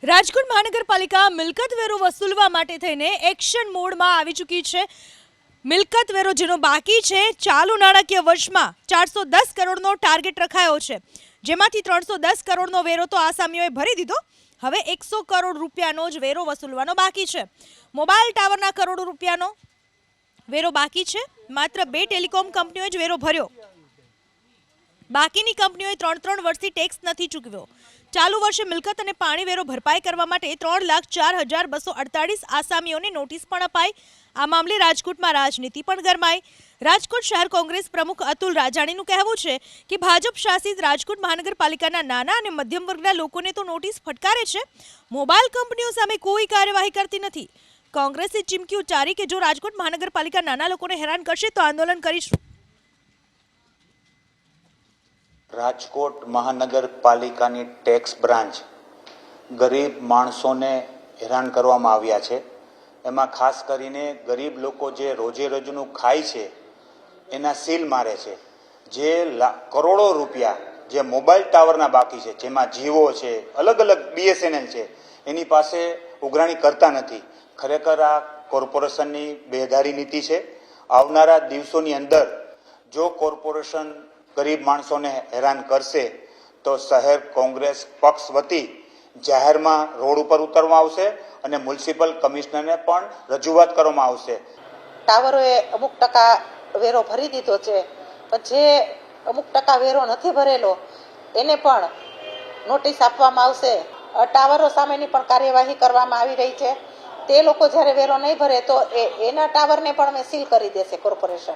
રાજકોટ મહાનગરપાલિકા મિલકત વેરો વસૂલવા માટે થઈને એક્શન મોડમાં આવી ચૂકી છે। મિલકત વેરો જેનો બાકી છે ચાલુ નાણાકીય વર્ષમાં 410 કરોડનો ટાર્ગેટ રખાયો છે, જેમાંથી 310 કરોડનો વેરો તો આસામીઓએ ભરી દીધો। હવે 100 કરોડ રૂપિયાનો જ વેરો વસૂલવાનો બાકી છે। મોબાઈલ ટાવરના કરોડો રૂપિયાનો વેરો બાકી છે। માત્ર 2 ટેલિકોમ કંપનીઓએ જ વેરો ભર્યો। બાકીની કંપનીઓએ 3 વર્ષથી ટેક્સ નથી ચૂકવ્યો। ચાલુ વર્ષે મિલકત અને પાણી વેરો ભરપાઈ કરવા માટે 3,04,248 આસામીઓને નોટિસ પણ અપાઈ। આ મામલે રાજકોટમાં રાજનીતિ પણ ગરમાઈ। રાજકોટ શહેર કોંગ્રેસ પ્રમુખ અતુલ રાજાણીનું કહેવું છે કે ભાજપ શાસિત રાજકોટ મહાનગરપાલિકાના નાના અને મધ્યમ વર્ગના લોકોને તો નોટિસ ફટકારે છે, મોબાઈલ કંપનીઓ સામે કોઈ કાર્યવાહી કરતી નથી। કોંગ્રેસે ચીમકી ઉચ્ચારી કે જો રાજકોટ મહાનગરપાલિકા નાના લોકોને હેરાન કરશે તો આંદોલન કરીશું। રાજકોટ મહાનગરપાલિકાની ટેક્સ બ્રાન્ચ ગરીબ માણસોને હેરાન કરવામાં આવ્યા છે। એમાં ખાસ કરીને ગરીબ લોકો જે રોજે રોજનું ખાય છે એના સીલ મારે છે। જે કરોડો રૂપિયા જે મોબાઈલ ટાવરના બાકી છે, જેમાં જીઓ છે, અલગ અલગ BSNL છે, એની પાસે ઉઘરાણી કરતા નથી। ખરેખર આ કોર્પોરેશનની બેદારી નીતિ છે। આવનારા દિવસોની અંદર જો કોર્પોરેશન ગરીબ માણસોને હેરાન કરશે તો શહેર કોંગ્રેસ પક્ષ વતી જાહેરમાં રોડ ઉપર ઉતરવામાં આવશે અને મ્યુનિસિપલ કમિશનરને પણ રજૂઆત કરવામાં આવશે। ટાવરોએ અમુક ટકા વેરો ભરી દીધો છે, પણ જે અમુક ટકા વેરો નથી ભરેલો એને પણ નોટિસ આપવામાં આવશે। ટાવરો સામેની પણ કાર્યવાહી કરવામાં આવી રહી છે। તે લોકો જ્યારે વેરો નહીં ભરે તો એના ટાવરને પણ અમે સીલ કરી દેશે કોર્પોરેશન।